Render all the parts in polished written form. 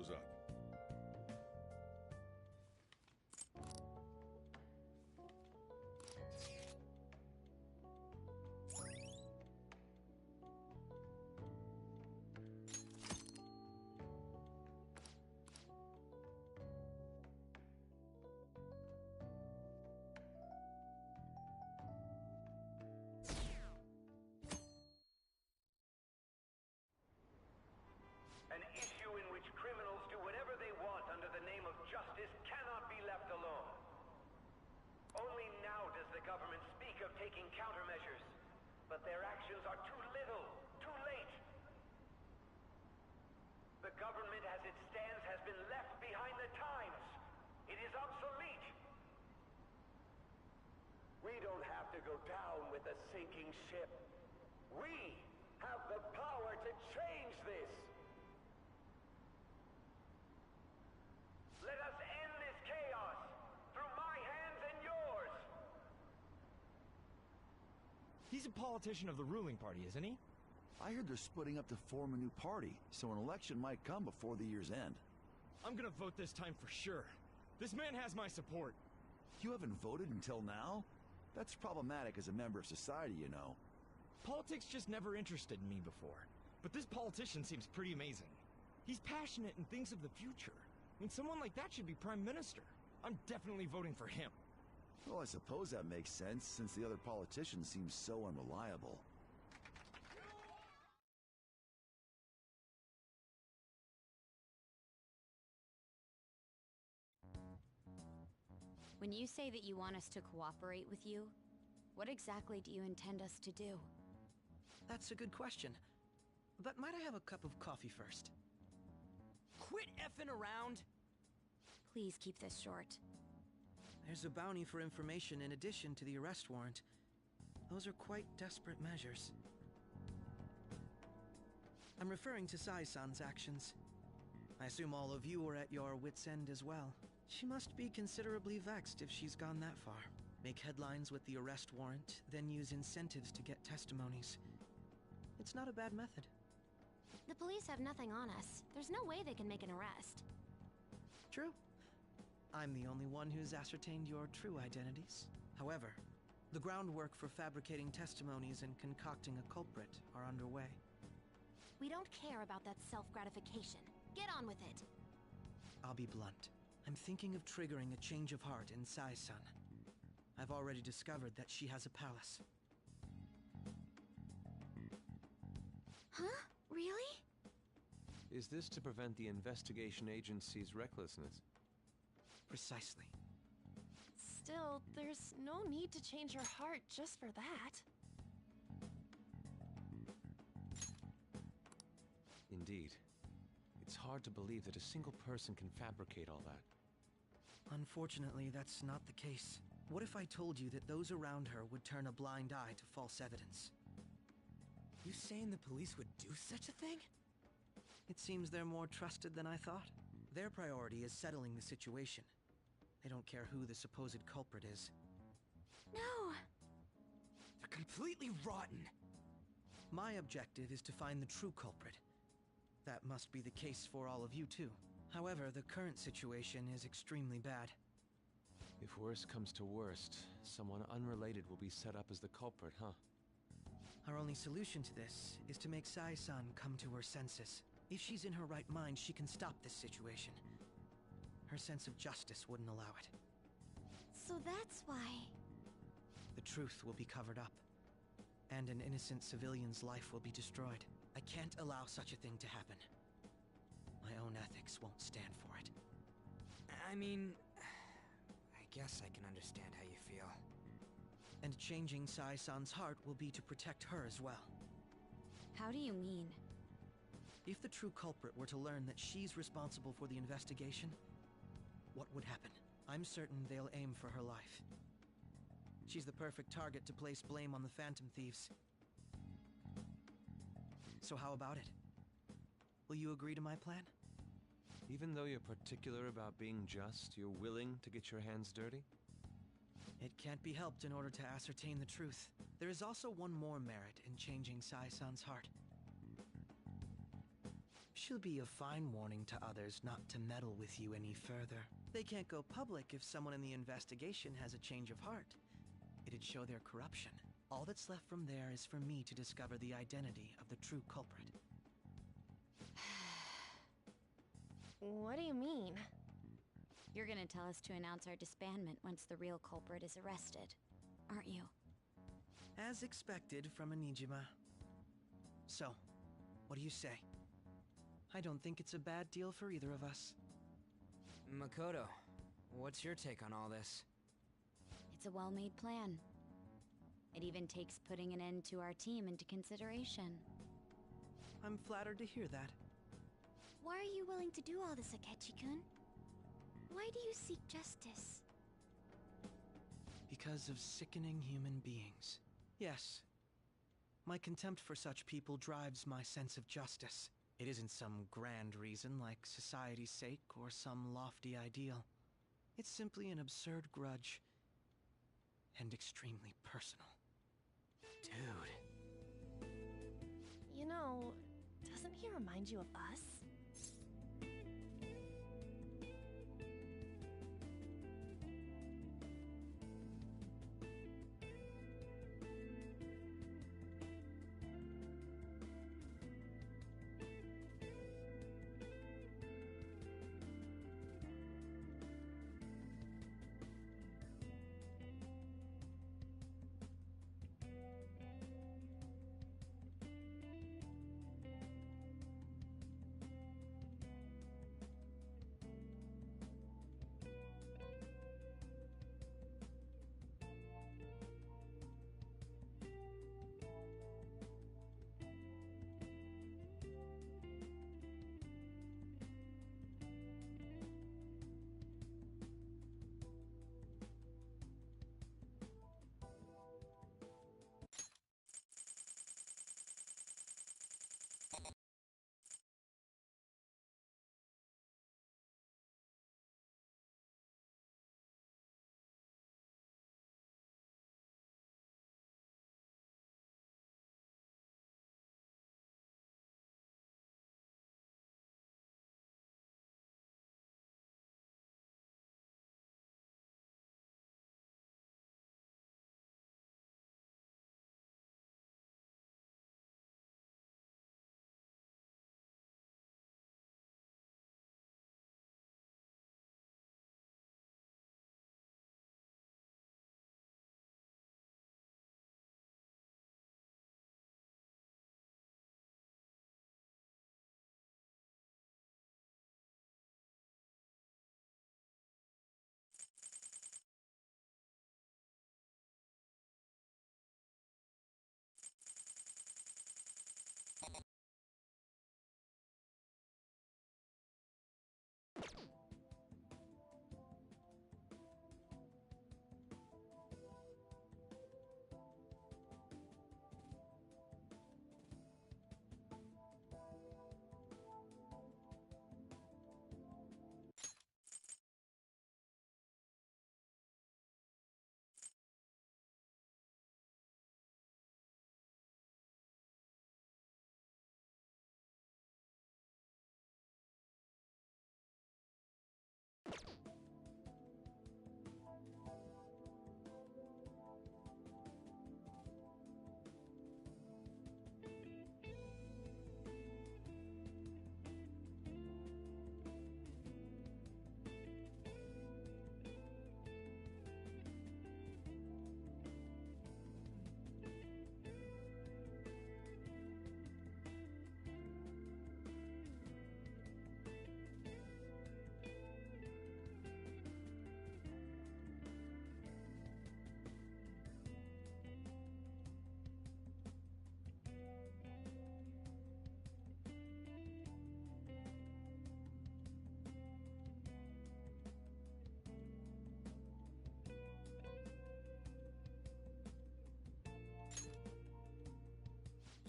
shows up. An issue in which criminals do whatever they want under the name of justice cannot be left alone. Only now does the government speak of taking countermeasures, but their actions are too little, too late. The government as it stands has been left behind the times. It is obsolete. We don't have to go down with a sinking ship. We have the power to change this. Let us end this chaos through my hands and yours. He's a politician of the ruling party, isn't he? I heard they're splitting up to form a new party, so an election might come before the year's end. I'm gonna vote this time for sure. This man has my support. You haven't voted until now? That's problematic as a member of society, you know. Politics just never interested me before. But this politician seems pretty amazing. He's passionate and thinks of the future. I mean, someone like that should be prime minister. I'm definitely voting for him. Well, I suppose that makes sense, since the other politician seems so unreliable. When you say that you want us to cooperate with you, what exactly do you intend us to do? That's a good question. But might I have a cup of coffee first? Quit effing around! Please keep this short. There's a bounty for information in addition to the arrest warrant. Those are quite desperate measures. I'm referring to Sai-san's actions. I assume all of you are at your wits' end as well. She must be considerably vexed if she's gone that far. Make headlines with the arrest warrant, then use incentives to get testimonies. It's not a bad method. The police have nothing on us. There's no way they can make an arrest. True. I'm the only one who's ascertained your true identities. However, the groundwork for fabricating testimonies and concocting a culprit are underway. We don't care about that self-gratification. Get on with it. I'll be blunt. I'm thinking of triggering a change of heart in Sai-san. I've already discovered that she has a palace. Huh? Really? Is this to prevent the investigation agency's recklessness? Precisely. Still, there's no need to change her heart just for that. Indeed. It's hard to believe that a single person can fabricate all that. Unfortunately, that's not the case. What if I told you that those around her would turn a blind eye to false evidence? You saying the police would do such a thing? It seems they're more trusted than I thought. Their priority is settling the situation. They don't care who the supposed culprit is. No! They're completely rotten! My objective is to find the true culprit. That must be the case for all of you too. However, the current situation is extremely bad. If worst comes to worst, someone unrelated will be set up as the culprit, huh? Our only solution to this is to make Sai-san come to her senses. If she's in her right mind, she can stop this situation. Her sense of justice wouldn't allow it. So that's why... The truth will be covered up, and an innocent civilian's life will be destroyed. I can't allow such a thing to happen. My own ethics won't stand for it. I mean... I guess I can understand how you feel. And changing Sai-san's heart will be to protect her as well. How do you mean? If the true culprit were to learn that she's responsible for the investigation, what would happen? I'm certain they'll aim for her life. She's the perfect target to place blame on the Phantom Thieves. So how about it? Will you agree to my plan? Even though you're particular about being just, you're willing to get your hands dirty? It can't be helped in order to ascertain the truth. There is also one more merit in changing Sai-san's heart. She'll be a fine warning to others not to meddle with you any further. They can't go public if someone in the investigation has a change of heart. It'd show their corruption. All that's left from there is for me to discover the identity of the true culprit. What do you mean? You're gonna tell us to announce our disbandment once the real culprit is arrested, aren't you? As expected from Anijima. So, what do you say? I don't think it's a bad deal for either of us. Makoto, what's your take on all this? It's a well-made plan. It even takes putting an end to our team into consideration. I'm flattered to hear that. Why are you willing to do all this, Akechi-kun? Why do you seek justice? Because of sickening human beings. Yes. My contempt for such people drives my sense of justice. It isn't some grand reason like society's sake or some lofty ideal. It's simply an absurd grudge. And extremely personal. Dude. You know, doesn't he remind you of us?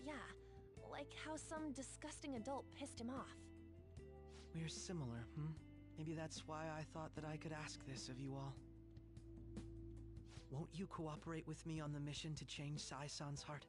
Yeah, like how some disgusting adult pissed him off. We're similar, Maybe that's why I thought that I could ask this of you all. Won't you cooperate with me on the mission to change Sai-san's heart?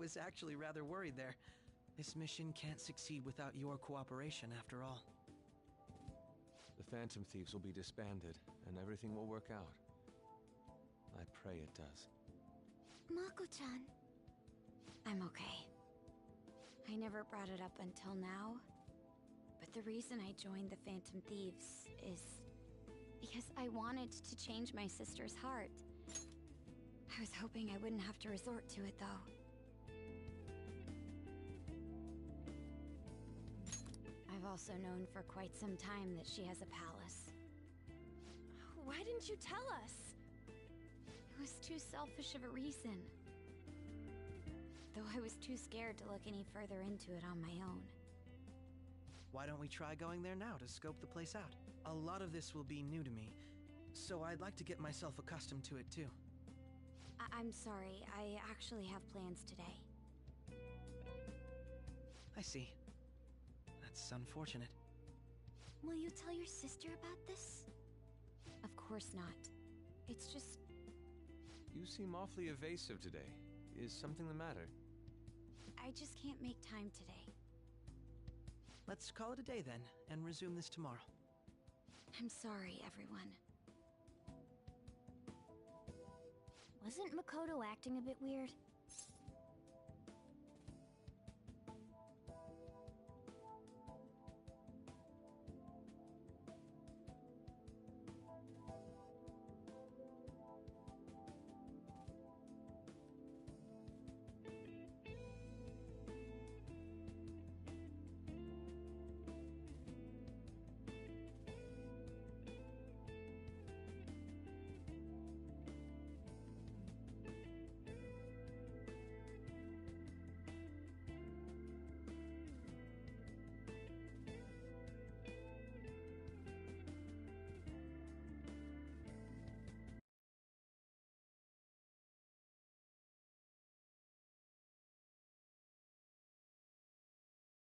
was actually rather worried there. This mission can't succeed without your cooperation, after all. The Phantom Thieves will be disbanded, and everything will work out. I pray it does. Mako-chan. I'm okay. I never brought it up until now, but the reason I joined the Phantom Thieves is because I wanted to change my sister's heart. I was hoping I wouldn't have to resort to it, though. I've also known for quite some time that she has a palace. Why didn't you tell us? It was too selfish of a reason. Though I was too scared to look any further into it on my own. Why don't we try going there now to scope the place out? A lot of this will be new to me, so I'd like to get myself accustomed to it too. I'm sorry, I actually have plans today. I see. That's unfortunate. Will you tell your sister about this? Of course not. It's just... You seem awfully evasive today. Is something the matter? I just can't make time today. Let's call it a day then, and resume this tomorrow. I'm sorry, everyone. Wasn't Makoto acting a bit weird?